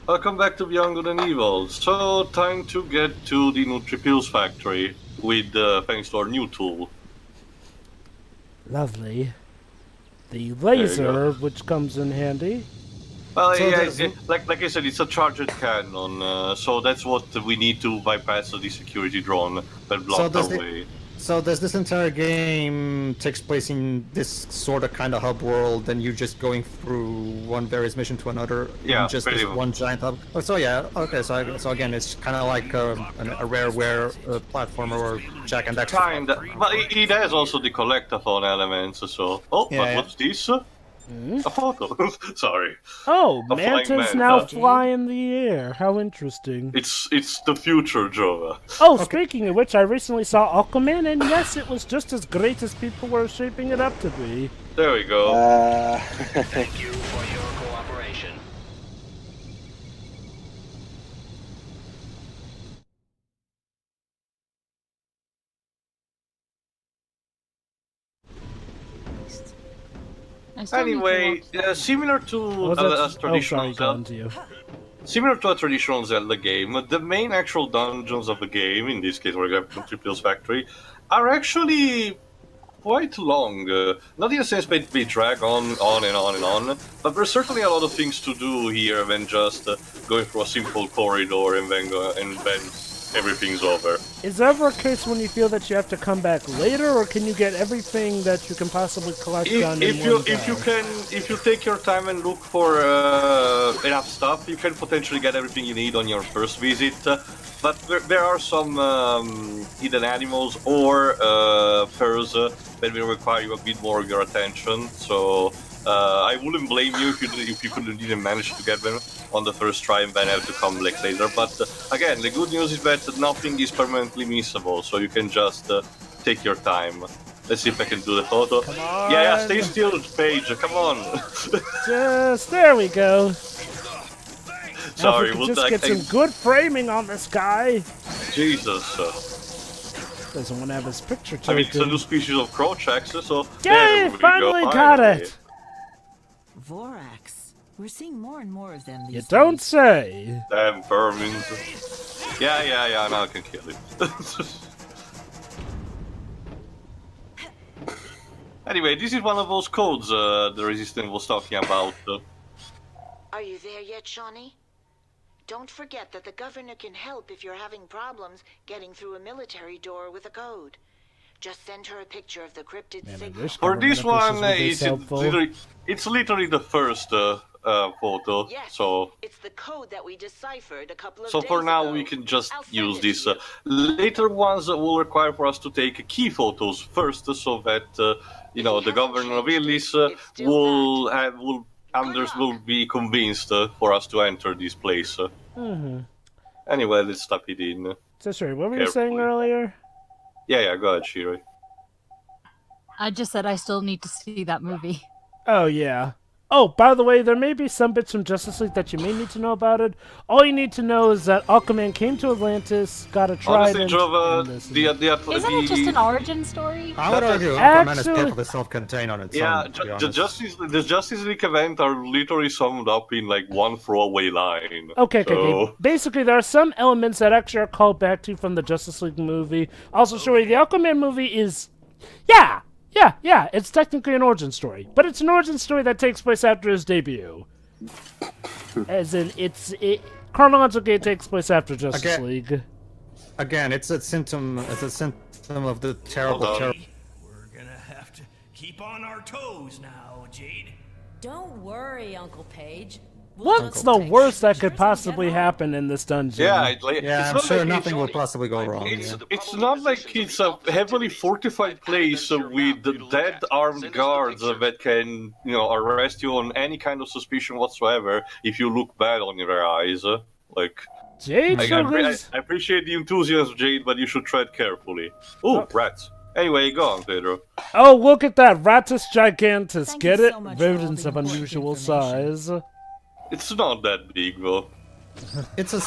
Welcome back to Beyond Good and Evil. So, time to get to the Nutripills factory with thanks to our new tool. Lovely. The laser, which comes in handy. Well, So yeah, like I said, it's a charged cannon, so that's what we need to bypass the security drone that blocked our way. So does this entire game takes place in this sort of kind of hub world, and you just going through one various mission to another in just this one giant hub? Oh, so yeah, okay. So again, it's kind of like a rareware platformer or Jack and Daxter. Kinda, but it has also the collectathon elements. So, but what's this? A photo. Sorry. Oh, mantas now fly in the air. How interesting. It's the future, Jova. Oh, speaking of which, I recently saw Aquaman, and yes, it was just as great as people were shaping it up to be. There we go. Thank you for your cooperation. Anyway, similar to a traditional Zelda game, the main actual dungeons of the game, in this case we're going to Nutripills Factory, are actually quite long. Not in the sense that they drag on and on and on, but there's certainly a lot of things to do here than just going through a simple corridor and then everything's over. Is there ever a case when you feel that you have to come back later, or can you get everything that you can possibly collect done in one day? If you take your time and look for enough stuff, you can potentially get everything you need on your first visit. But there are some hidden animals or furs that will require you a bit more of your attention. So I wouldn't blame you if you didn't manage to get them on the first try and then have to come back later. But again, the good news is that nothing is permanently missable, so you can just take your time. Let's see if I can do the photo. Come on. Yeah, stay still, Paige. Come on. There we go. Sorry, we'll just get some good framing on this guy. Jesus. Doesn't want to have his picture taken. I mean, it's a new species of Crochax, so... Yay! Finally got it! Vorax. We're seeing more and more of them these You days. don't say. Damn vermins. Yeah, now I can kill him. Anyway, this is one of those codes the Resistance was talking about. Are you there yet, Shawnee? Don't forget that the governor can help if you're having problems getting through a military door with a code. Just send her a picture of the cryptid signal. For this one, it's literally the first photo. Yes, so it's the code that we deciphered a couple of so days for now ago. we can just I'll send use it this. to you. Later ones will require for us to take key photos first, so that the governor of Illis will be convinced for us to enter this place. Anyway, let's stop it in. So sorry, what were you saying earlier? Yeah, go ahead, Shiri. I just said I still need to see that movie. Oh, yeah. Oh, by the way, there may be some bits from Justice League that you may need to know about it. All you need to know is that Aquaman came to Atlantis, got a trident. Honestly, Isn't it just an origin story? I would argue Aquaman is perfectly self-contained on its own. Yeah, the Justice League event are literally summed up in like one throwaway line. Okay. Basically, there are some elements that actually are called back to from the Justice League movie. Also, sorry, the Aquaman movie is... Yeah, it's technically an origin story. But it's an origin story that takes place after his debut. As in, chronologically it takes place after Justice League. Again, it's a symptom of the terrible... We're gonna have to keep on our toes now, Jade. Don't worry, Uncle Page. What's the worst that could possibly happen in this dungeon? I'm sure nothing will possibly go wrong. It's not like it's a heavily fortified place with dead armed guards that can, arrest you on any kind of suspicion whatsoever if you look bad on their eyes. Jade I appreciate the enthusiasm, Jade, but you should tread carefully. Ooh, rats. Anyway, go on, Pedro. Oh, look at that! Ratus gigantus. Thank Get you it? so much for all the Rodents of important unusual information. size. It's not that big, though. It's a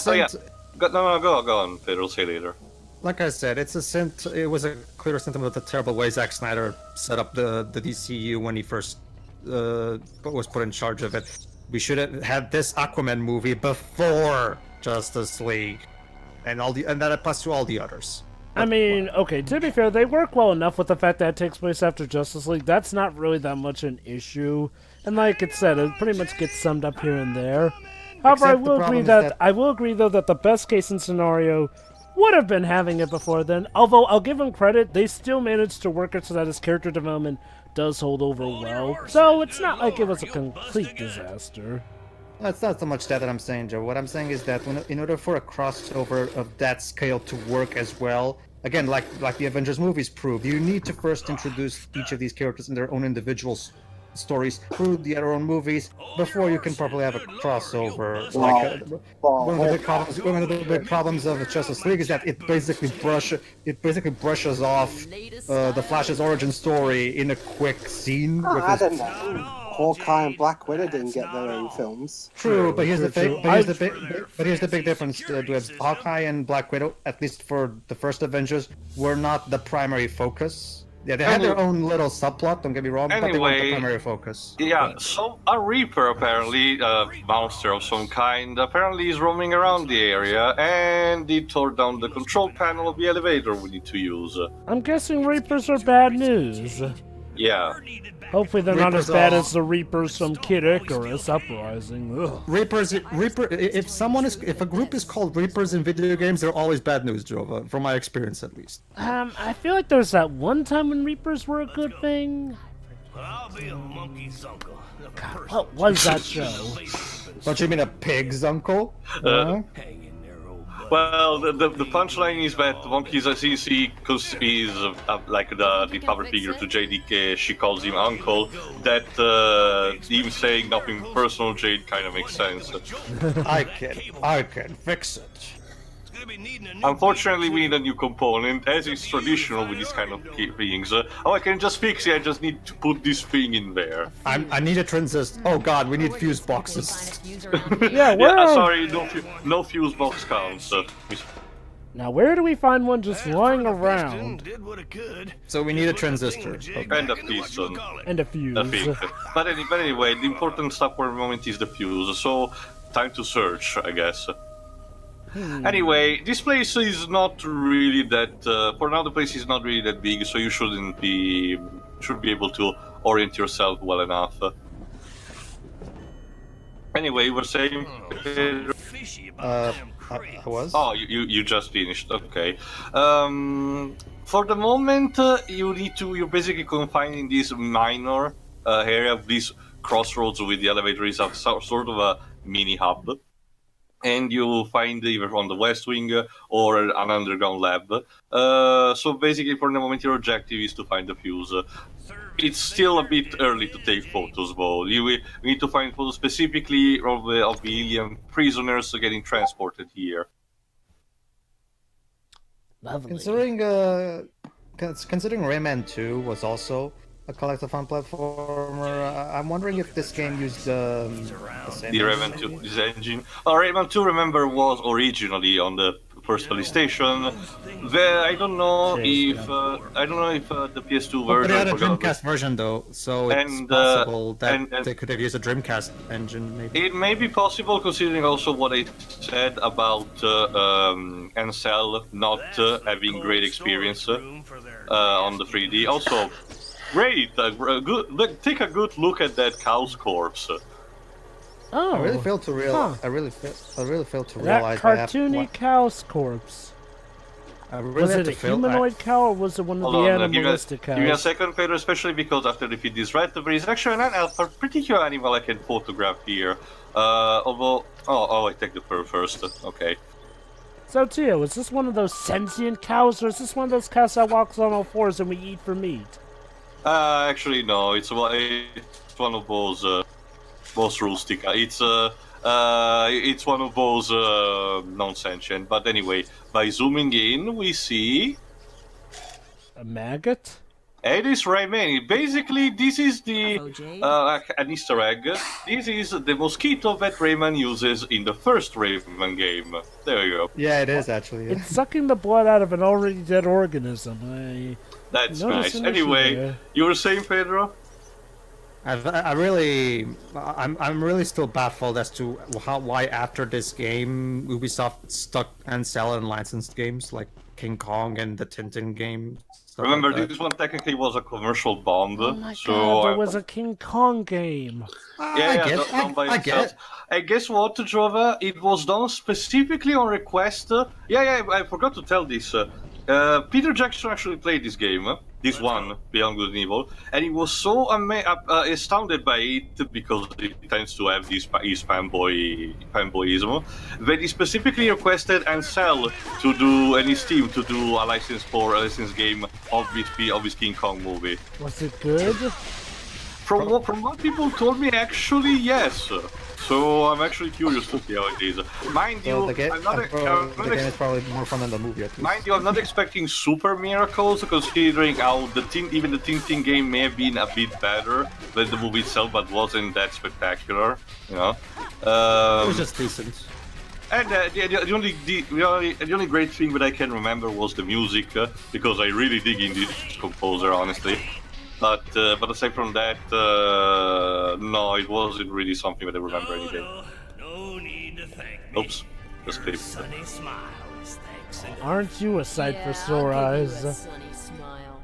Go on, Pedro, say later. Like I said, it was a clear symptom of the terrible way Zack Snyder set up the DCU when he first was put in charge of it. We should have had this Aquaman movie before Justice League, and that applies to all the others. I mean, okay, to be fair, they work well enough with the fact that it takes place after Justice League. That's not really that much an issue. And like it said, it pretty much gets summed up here and there. However, I will agree though that the best case scenario would have been having it before then. Although I'll give them credit, they still managed to work it so that his character development does hold over well. So it's not like it was a complete disaster. It's not so much that I'm saying, Joe. What I'm saying is that in order for a crossover of that scale to work as well, again, like the Avengers movies prove, you need to first introduce each of these characters in their own individual stories through their own movies before you can properly have a crossover. One of the big problems of Justice League is that it basically brushes off the Flash's origin story in a quick scene. I don't know. Hawkeye and Black Widow didn't get their own films. True, but here's the big difference. Hawkeye and Black Widow, at least for the first Avengers, were not the primary focus. Yeah, they had their own little subplot, don't get me wrong, but they weren't the primary focus. Yeah, so a Reaper, apparently, a monster of some kind, apparently is roaming around the area, and he tore down the control panel of the elevator we need to use. I'm guessing Reapers are bad news. Yeah. Hopefully they're not as bad as the Reapers from Kid Icarus Uprising. Ugh. If a group is called Reapers in video games, they're always bad news, Jova, from my experience at least. I feel like there's that one time when Reapers were a good thing. I'll be a monkey's uncle. God, what was that show? Don't you mean a pig's uncle? Well, the punchline is that Monkey's CC, because he's like the father figure to Jade, she calls him uncle, that him saying nothing personal, Jade, kind of makes sense. I can fix it. Unfortunately, we need a new component, as is traditional with these kind of things. I can just fix it, I just need to put this thing in there. I need a transistor. Oh god, we need fuse boxes. Sorry, no fuse box counts. Now, where do we find one just lying around? So we need a transistor. Okay. And a piston. And a fuse. But anyway, the important stuff for the moment is the fuse, so time to search, I guess. Anyway, this place is not really that. For now, the place is not really that big, so you should be able to orient yourself well enough. Anyway, we're saying. I was. Oh, you just finished. Okay. For the moment, you're basically confined in this minor area of this crossroads with the elevator is a sort of a mini hub. And you'll find either on the West Wing or an underground lab. So basically, for the moment, your objective is to find the fuse. It's still a bit early to take photos, though. We need to find photos specifically of the alien prisoners getting transported here. Lovely. Considering Rayman 2 was also a collectathon platformer, I'm wondering if this game used the same Rayman 2 this engine. Rayman 2, remember, was originally on the first PlayStation. I don't know if the PS2 version. But they had a Dreamcast version though, so it's possible that they could have used a Dreamcast engine. Maybe it may be possible, considering also what I said about Ansel not having great experience on the 3D. Also, great. Take a good look at that cow's corpse. Oh, I really failed to realize. I really failed to realize that cartoony cow's corpse. Was it a humanoid cow or was it one of the animalistic cows? Give me a second, Pedro, especially because after the feed is right, there is actually a particular animal I can photograph here. Although, I take the fur first. Okay. So, Tio, is this one of those sentient cows, or is this one of those cows that walks on all fours and we eat for meat? Actually, no. It's one of those rustic. It's one of those non-sentient. But anyway, by zooming in, we see a maggot. It is Rayman. Basically, this is an Easter egg. This is the mosquito that Rayman uses in the first Rayman game. There you go. Yeah, it is actually. Yeah. It's sucking the blood out of an already dead organism. That's nice. Anyway, you were saying, Pedro? I'm really still baffled as to why after this game Ubisoft stuck and sell unlicensed games like King Kong and the Tintin game. Remember, like this one technically was a commercial bomb. Oh my so god, there was a King Kong game. I get. And guess what, Jova? It was done specifically on request. I forgot to tell this. Peter Jackson actually played this game, this one, Beyond Good and Evil, and he was so astounded by it because it tends to have this fanboyism that he specifically requested and sell to do any Steam to do a license game of this King Kong movie. Was it good? From what people told me, actually yes. So I'm actually curious to see how it is. Mind you, the game is probably more fun than the movie. At least. Mind you, I'm not expecting super miracles, considering how even the Tintin game may have been a bit better than the movie itself, but wasn't that spectacular. You know, it was just decent. And the only great thing that I can remember was the music, because I really dig in this composer, honestly. But aside from that, no, it wasn't really something that I remember anything. No need to thank me. Oops, just clicked. Sunny smile is thanks. Aren't you a sight for sore eyes? Sunny smile.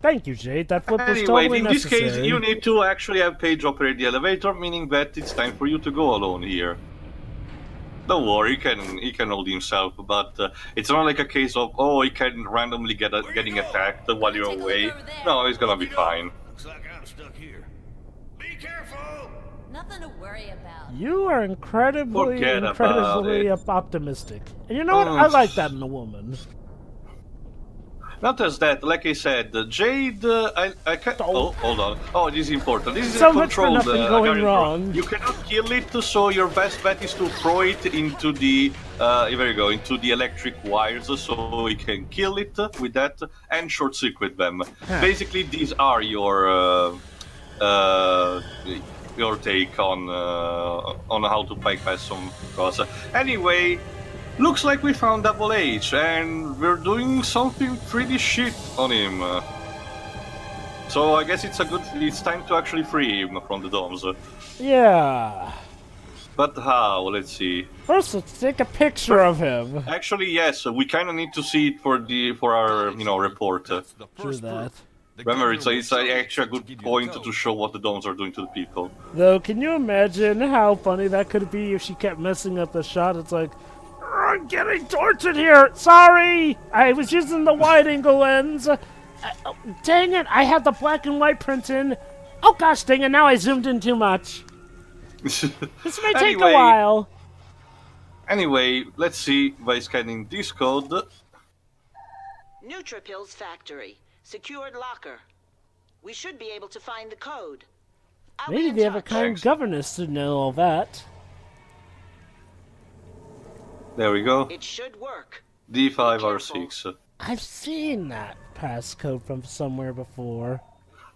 Thank you, Jade. That flip was Anyway, totally in this necessary. case, you need to actually have Paige operate the elevator, meaning that it's time for you to go alone here. Don't worry, he can hold himself, but it's not like a case of, oh, he can randomly getting attacked while you're away. No, he's gonna be fine. Looks like I'm stuck here. Be careful! Nothing to worry about. You are incredibly Forget about it. optimistic. And you know what? I like that in a woman. Not just that, like I said, Jade, I can't... Oh, hold on. Oh, this is important. This is So a much for controlled... nothing going wrong. You cannot kill it, so your best bet is to throw it into the... there you go, into the electric wires, so you can kill it with that, and short-circuit them. Basically, these are your take on how to bypass some cross. Anyway... Looks like we found Double H, and we're doing something pretty shit on him. So I guess it's time to actually free him from the domes. Yeah. But how? Let's see. First, let's take a picture of him. Actually, yes, we kind of need to see it for our report. True that. Remember, it's actually a good point to show what the domes are doing to the people. Though, can you imagine how funny that could be if she kept messing up the shot? It's like, I'm getting tortured here. Sorry, I was using the wide-angle lens. Dang it, I had the black and white print in. Oh gosh, dang it, now I zoomed in too much. This may take a while. Anyway, let's see by scanning this code. Nutripills factory. Secured locker. We should be able to find the code. Maybe they have a kind governess to know all that. There we go. It should work. D5R6. I've seen that passcode from somewhere before.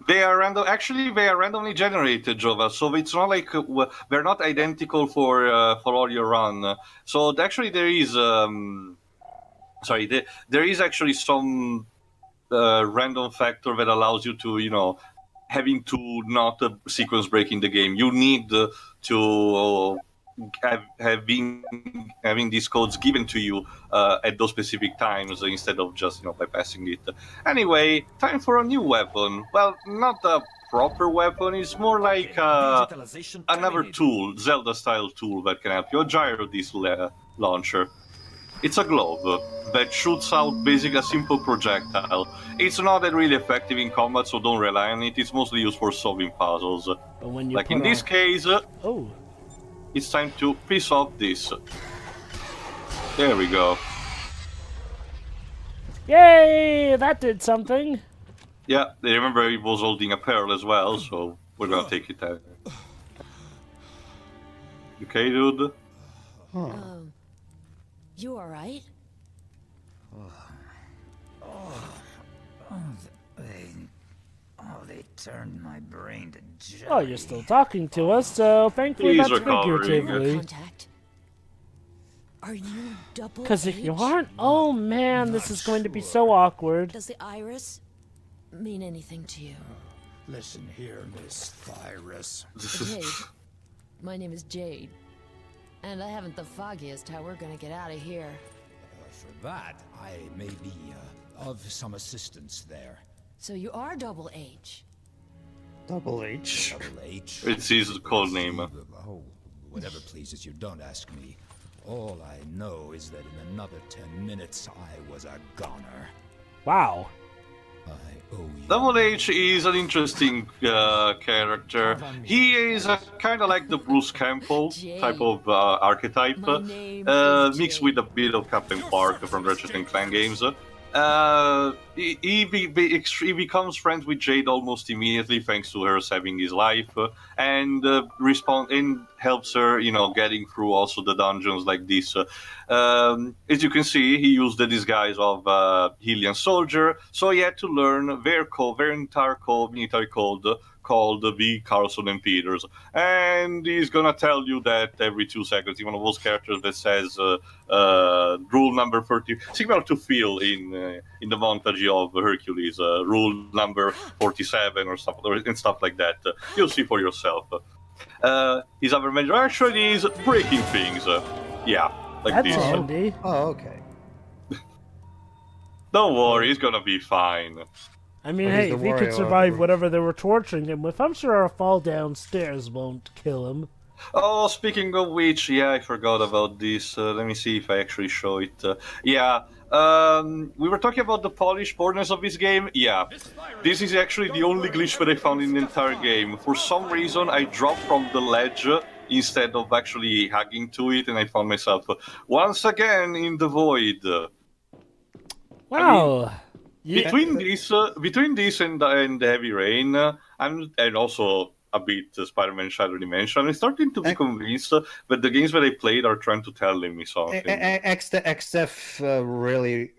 They are randomly generated, Jova. So it's not like they're not identical for all your run. So actually, there is there is actually some random factor that allows you to having to not sequence break in the game. You need to having these codes given to you at those specific times instead of just bypassing it. Anyway, time for a new weapon. Well, not a proper weapon. It's more like another tool, Zelda-style tool that can help you. A gyro disc launcher. It's a glove that shoots out basically a simple projectile. It's not that really effective in combat, so don't rely on it. It's mostly used for solving puzzles. But when you like in this case, oh. It's time to piss off this. There we go. Yay! That did something. Yeah, remember he was holding a pearl as well, so we're gonna take it out. Okay, dude? You alright? They turned my brain to jelly. Oh, you're still talking to us, so thankfully Please that's figuratively. Contact. Are you double? Because if you aren't, oh man, this is going to be so awkward. Does the iris mean anything to you. Listen here, Miss Thyrus. Jade. My name is Jade. And I haven't the foggiest how we're gonna get out of here. For that, I may be of some assistance there. So you are Double H. Double H. Double H. It's his code name. Oh, whatever pleases you, don't ask me. All I know is that in another 10 minutes, I was a goner. Wow. I owe you. Double H is an interesting character. He is kind of like the Bruce Campbell type of archetype, mixed with a bit of Captain Quark from Ratchet and Clank games. He becomes friends with Jade almost immediately, thanks to her saving his life, and helps her, getting through also the dungeons like this. As you can see, he used the disguise of Hylian soldier, so he had to learn their entire military code, called the Carlson and Peters, and he's gonna tell you that every 2 seconds. He's one of those characters that says rule number 30, similar to Phil in the montage of Hercules, rule number 47 or stuff like that. You'll see for yourself. His other major action is breaking things. Like this. Handy. Oh, okay. Don't worry, he's gonna be fine. I mean, hey, if he could survive whatever they were torturing him with, I'm sure a fall downstairs won't kill him. Oh, speaking of which, I forgot about this. Let me see if I actually show it. We were talking about the polished borders of this game. This is actually the only glitch that I found in the entire game. For some reason, I dropped from the ledge instead of actually hugging to it, and I found myself once again in the void. Wow. Between this and the Heavy Rain, and also a bit Spider-Man Shadow Dimension, I'm starting to be convinced that the games that I played are trying to tell me something. XF really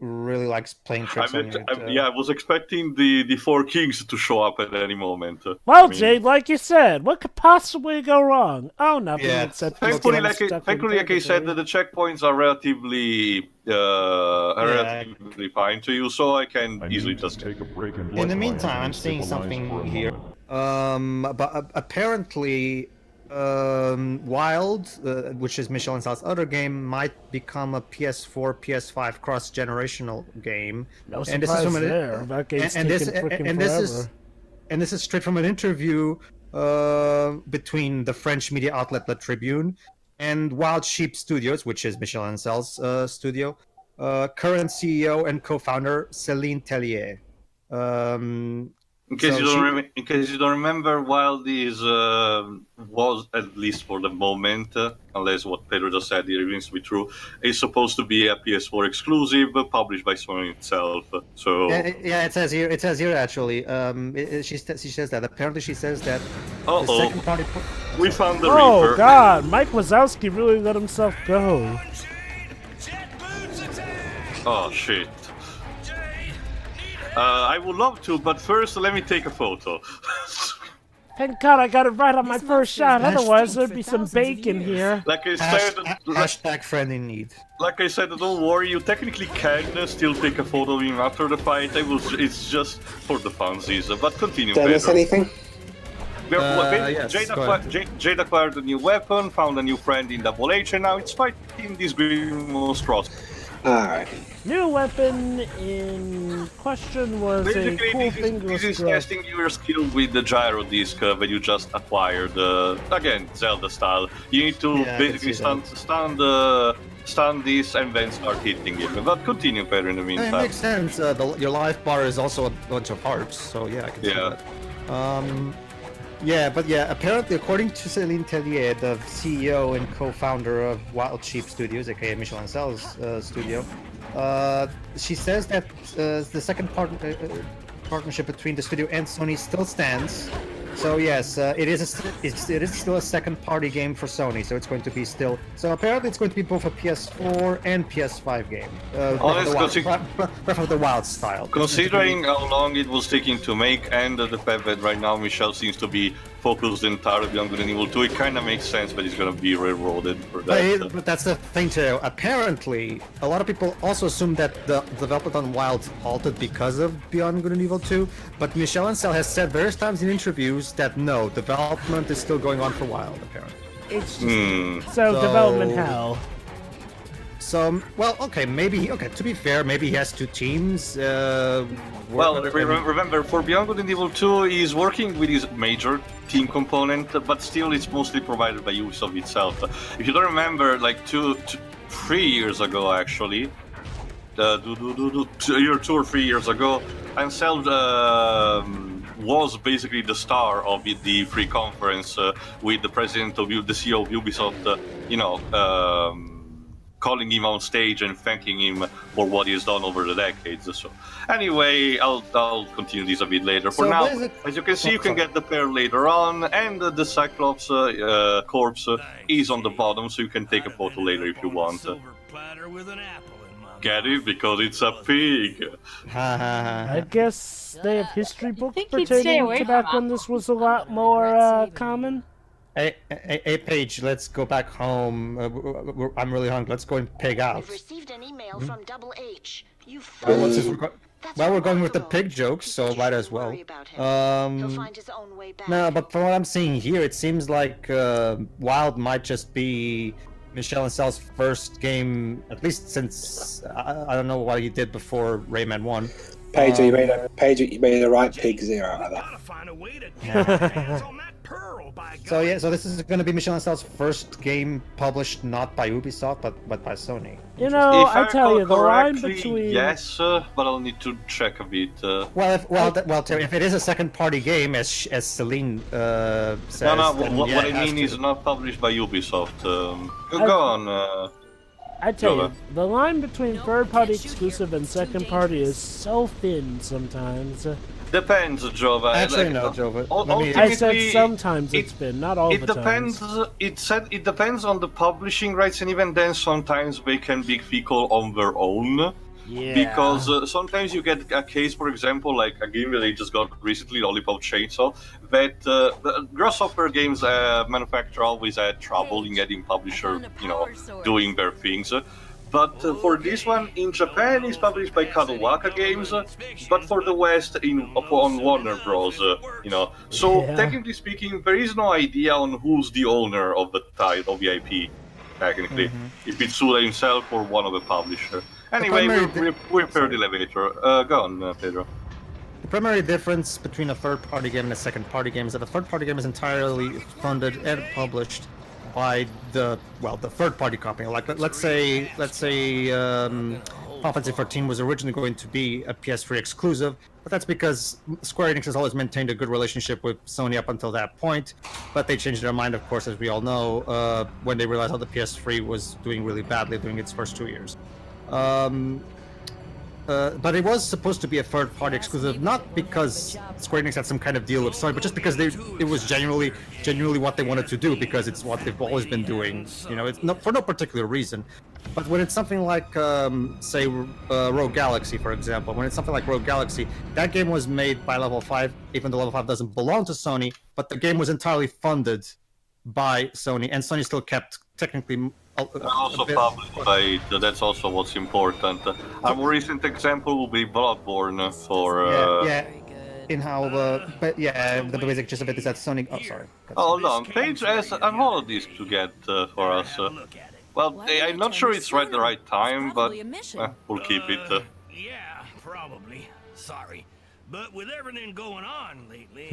likes playing tricks on you. I was expecting the Four Kings to show up at any moment. Well, Jade, like you said, what could possibly go wrong? Oh, nothing. Except thankfully, like I said, the checkpoints are relatively fine to you, so I can easily just take a break. And in the meantime, I'm seeing something here. But apparently, Wild, which is Michel Ancel's other game, might become a PS4, PS5 cross-generational game. No surprise there. That game's taken forever. This is straight from an interview between the French media outlet La Tribune and Wild Sheep Studios, which is Michel Ancel's studio. Current CEO and co-founder Céline Tellier. In case you don't remember, Wild was, at least for the moment, unless what Pedro just said here remains to be true, is supposed to be a PS4 exclusive, published by Sony itself. So it says here. It says here actually. She says that. Apparently, she says that. The second party. We found the Reaper. Reaper. God, Mike Wazowski really let himself go. Oh shit. I would love to, but first let me take a photo. Thank God I got it right on my first shot, otherwise there'd be some bacon here. Like I said, hashtag friend in need. Like I said, don't worry, you technically can still take a photo of him after the fight. It's just for the funsies, but continue. Dennis, anything? Yes, Jade acquired a new weapon, found a new friend in Double H, and now it's fighting this green monstrosity. Alright. New weapon in question was basically, a cool fingerless this is testing your skill with the gyro disc that you just acquired. Again, Zelda style. You need to basically stun this and then start hitting it. But continue, Pedro, in the meantime. It makes sense. Your life bar is also a bunch of hearts, so I can see that. Apparently, according to Céline Tellier, the CEO and co-founder of Wild Sheep Studios, aka Michel Ancel's studio, she says that the second partnership between the studio and Sony still stands. So yes, it is still a second-party game for Sony. So it's going to be still. So apparently, it's going to be both a PS4 and PS5 game. Breath of the Wild style. Considering how long it was taking to make, and the fact that right now Michel seems to be focused entirely on Good and Evil 2, it kind of makes sense, but it's going to be railroaded for that. But that's the thing too. Apparently, a lot of people also assume that the development on Wild halted because of Beyond Good and Evil 2, but Michel Ancel has said various times in interviews that no, development is still going on for Wild, apparently. It's just... So development hell. So, well, okay, to be fair, maybe he has two teams. Well, remember, for Beyond Good and Evil 2, he's working with his major team component, but still it's mostly provided by Ubisoft itself. If you don't remember, like 3 years ago, actually, 2 or 3 years ago, Ansel was basically the star of the free conference with the president of the CEO of Ubisoft, calling him on stage and thanking him for what he's done over the decades. So, anyway, I'll continue this a bit later. For now, as you can see, you can get the pair later on, and the Cyclops corpse is on the bottom, so you can take a photo later if you want. Get it? Because it's a pig. I guess they have history books pertaining to back when this was a lot more common. Hey, Paige, let's go back home. I'm really hungry. Let's go and pig out. I've received an email from Double H. We're going with the pig jokes, so might as well. No, but from what I'm seeing here, it seems like Wild might just be Michel Ancel's first game, at least since I don't know what he did before Rayman 1. Paige, you made the right pig zero out of that. So this is going to be Michel Ancel's first game published not by Ubisoft but by Sony. You know, I tell you, the line between yes, but I'll need to check a bit. If it is a second-party game, as Celine says. No. What I mean is not published by Ubisoft. Go on. I tell you, the line between third-party exclusive and second-party is so thin sometimes. Depends, Jova. Actually, no, Jova. I said sometimes it's been, not all the time. It depends on the publishing rights, and even then, sometimes they can be fickle on their own. Yeah. Because sometimes you get a case, for example, like a game that they just got recently, Lollipop Chainsaw, that the Grasshopper Games manufacturer always had trouble in getting publisher, doing their things. But for this one, in Japan, it's published by Kadoaka Games, but for the West, on Warner Bros. So technically speaking, there is no idea on who's the owner of the title, of the IP, technically, if it's Suda himself or one of the publisher. Anyway, we're per the elevator. Go on, Pedro. The primary difference between a third-party game and a second-party game is that the third-party game is entirely funded and published by the third-party company. Like let's say Final Fantasy 14 was originally going to be a PS3 exclusive, but that's because Square Enix has always maintained a good relationship with Sony up until that point. But they changed their mind, of course, as we all know, when they realized how the PS3 was doing really badly during its first 2 years. But it was supposed to be a third-party exclusive, not because Square Enix had some kind of deal with Sony, but just because it was genuinely what they wanted to do, because it's what they've always been doing. It's for no particular reason. But when it's something like, say, Rogue Galaxy, for example, when it's something like Rogue Galaxy, that game was made by Level 5, even though Level 5 doesn't belong to Sony, but the game was entirely funded by Sony, and Sony still kept technically. Also published by that's also what's important. A more recent example will be Bloodborne for. In how, but the basic gist of it is that Sony. Oh, sorry. Hold on, Paige has a holodisc to get for us. Well, I'm not sure it's the right time, but we'll keep it. Yeah, probably. Sorry, but with everything going on lately.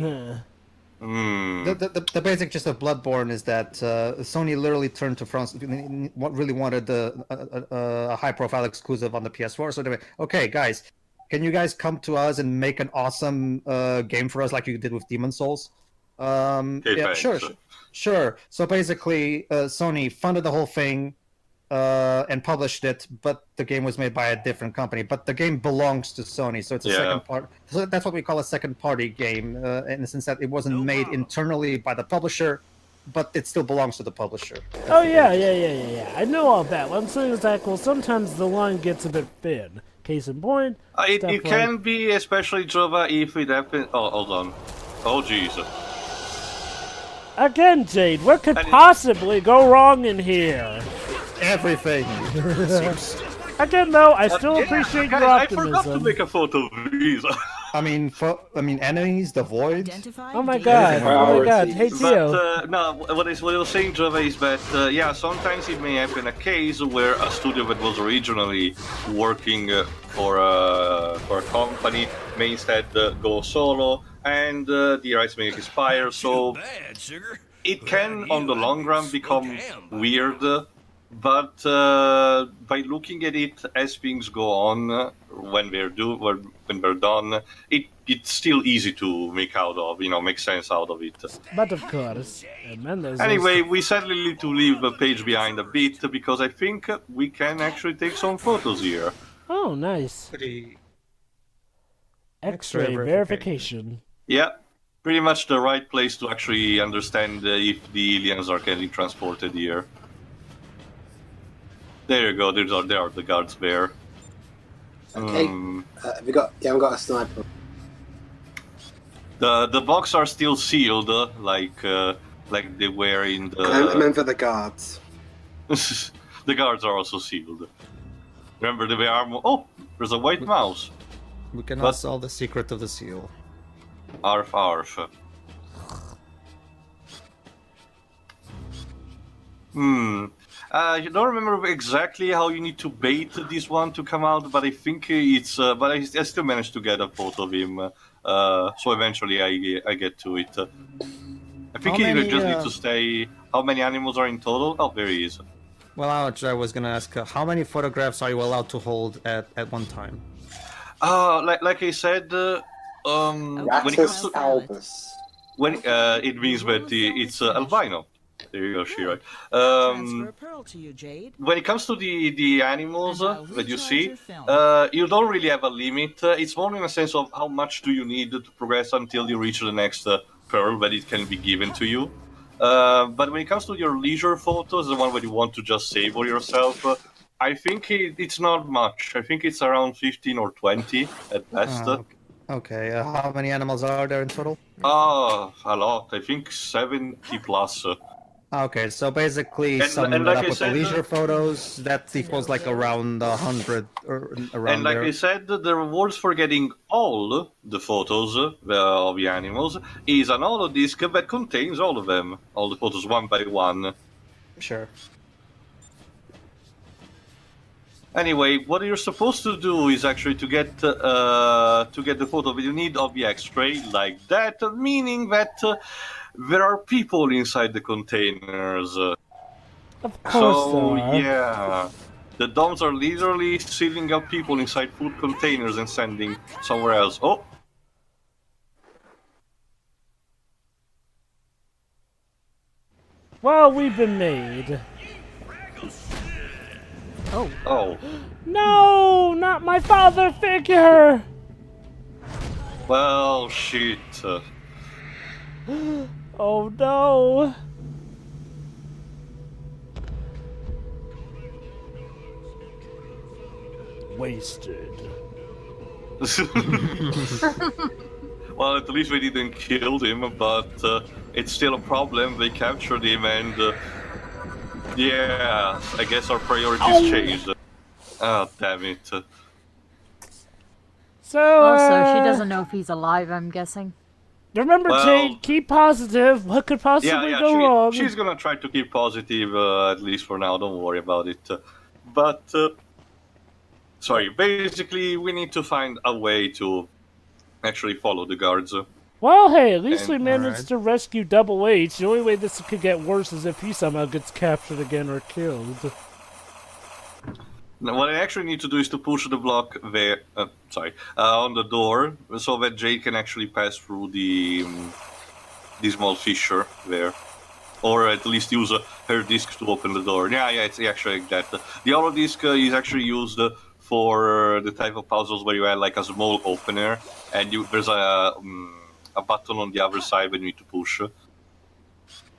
The basic gist of Bloodborne is that Sony literally turned to France. Really wanted a high-profile exclusive on the PS4. So they went, okay, guys, can you guys come to us and make an awesome game for us like you did with Demon's Souls? Sure. So basically, Sony funded the whole thing and published it, but the game was made by a different company. But the game belongs to Sony, so it's a second part. So that's what we call a second-party game, in the sense that it wasn't made internally by the publisher, but it still belongs to the publisher. Oh yeah. I know all that. What I'm saying is that, well, sometimes the line gets a bit thin. Case in point. It can be, especially Jova, if it happens. Oh, hold on. Oh, Jesus. Again, Jade, what could possibly go wrong in here? Everything. Again, though, I still appreciate your optimism. I forgot to make a photo of these. I mean, enemies, the void. Oh my god! Hey, Theo. But no, what I was saying, Java, is that yeah, sometimes it may happen a case where a studio that was originally working for a company may instead go solo, and the rights may expire. So it can, on the long run, become weird. But by looking at it as things go on, when they're done, it's still easy to make make sense out of it. But of course, anyway, we sadly need to leave the page behind a bit because I think we can actually take some photos here. Oh, nice. X-ray verification. Yeah, pretty much the right place to actually understand if the aliens are getting transported here. There you go. There are the guards there. Okay. Have we got? Yeah, I've got a sniper. The box are still sealed, like they were in the. I meant for the guards. The guards are also sealed. Remember they are. Oh, there's a white mouse. We can now solve the secret of the seal. Arf, arf. I don't remember exactly how you need to bait this one to come out, but I think it's. But I still managed to get a photo of him, so eventually I get to it. I think you just need to stay. How many animals are in total? Oh, there he is. Well, I was gonna ask, how many photographs are you allowed to hold at one time? Like I said, when it comes to Albus, it means that it's albino. There you go, Shira. When it comes to the animals that you see, you don't really have a limit. It's more in a sense of how much do you need to progress until you reach the next pearl that it can be given to you. But when it comes to your leisure photos, the one where you want to just savor yourself, I think it's not much. I think it's around 15 or 20 at best. Okay, how many animals are there in total? A lot. I think 70 plus. Okay, so basically, summing like up with the leisure photos, that equals like around 100 or around And like there. I said, the rewards for getting all the photos of the animals is an holodisc that contains all of them, all the photos one by one. Sure. Anyway, what you're supposed to do is actually to get the photo that you need of the X-ray like that, meaning that there are people inside the containers. Of course so there are. yeah, the DOMs are literally sealing up people inside food containers and sending somewhere else. Oh. Well, we've been made. Oh. No, not my father figure. Well, shit. Oh no. Wasted. Well, at least we didn't kill him, but it's still a problem. They captured him, and yeah, I guess our priorities changed. Oh, damn it. So, also, she doesn't know if he's alive, I'm guessing. Remember, Jade, keep positive. What could possibly go wrong? She's gonna try to keep positive, at least for now. Don't worry about it. But, sorry, basically, we need to find a way to actually follow the guards. Well, hey, at least we managed to rescue Double H. The only way this could get worse is if he somehow gets captured again or killed. Now, what I actually need to do is to push the block there, on the door, so that Jade can actually pass through the small fissure there. Or at least use her disc to open the door. Yeah, it's actually like that. The hollow disc is actually used for the type of puzzles where you have like a small opener, and there's a button on the other side that you need to push.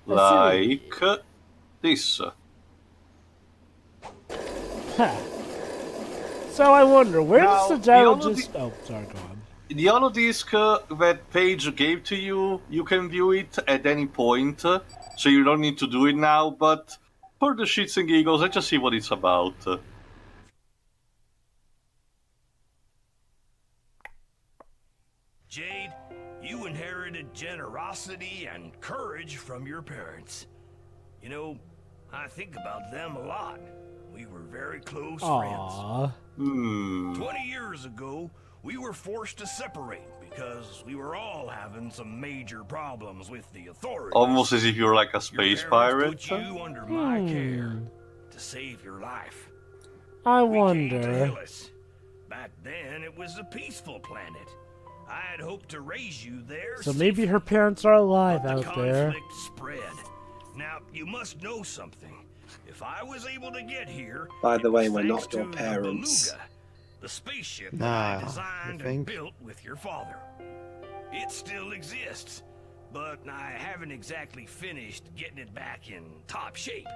Like this. Huh. So I wonder, where does the gyro just... Oh, sorry, go on. the holodisc that Paige gave to you, you can view it at any point, so you don't need to do it now, but for the shits and giggles, let's just see what it's about. Jade, you inherited generosity and courage from your parents. You know, I think about them a lot. We were very close friends. 20 years ago, we were forced to separate because we were all having some major problems with the authorities. Almost as if you're like a space pirate. Put you under my care to save your life. I We came to wonder. Hillis. Back then, it was a peaceful planet. I had hoped to raise you there. So maybe her parents are alive But the out there. conflict spread. Now, you must know something. If I was able to get here, By the it way, was we're thanks not your to the parents. Beluga, the spaceship Nah, that I designed you and think? built with your father. It still exists, but I haven't exactly finished getting it back in top shape.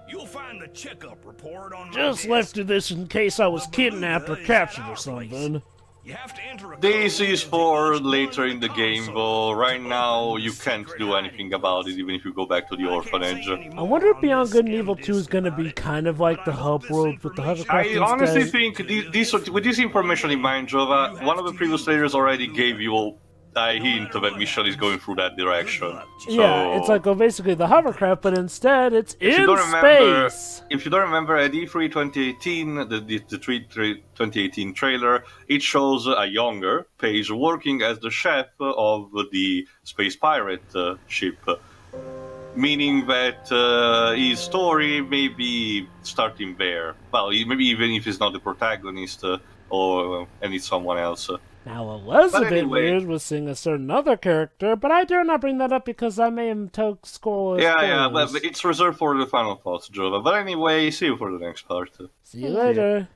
You'll find the checkup report on my Just desk. left this in case I was The kidnapped or Beluga is captured at or our place. something. You have to enter a This code is into for each later one in of the game, consoles though. Right to now, open you the can't secret do hiding anything about it, place. even if you go back to the I can't say orphanage. any I more wonder if on Beyond this Good and Evil 2 is disc going to about be it, kind of like but the I hub hope this world with the information hovercraft I honestly instead. think with this information in mind, Jova, one of the previous players already gave you a hint that mission is going through that direction. Yeah, it's like, well, basically the hovercraft, but instead it's If you in don't remember, space. if you don't remember at E3 2018, the 2018 trailer, it shows a younger Paige working as the chef of the space pirate ship, meaning that his story may be starting there. Well, maybe even if he's not the protagonist, and it's someone else. Now, it was But a bit anyway. weird with seeing a certain other character, but I dare not bring that up because I may have told spoilers. Yeah, but it's reserved for the final thoughts, Jova. But anyway, see you for the next part. See you later.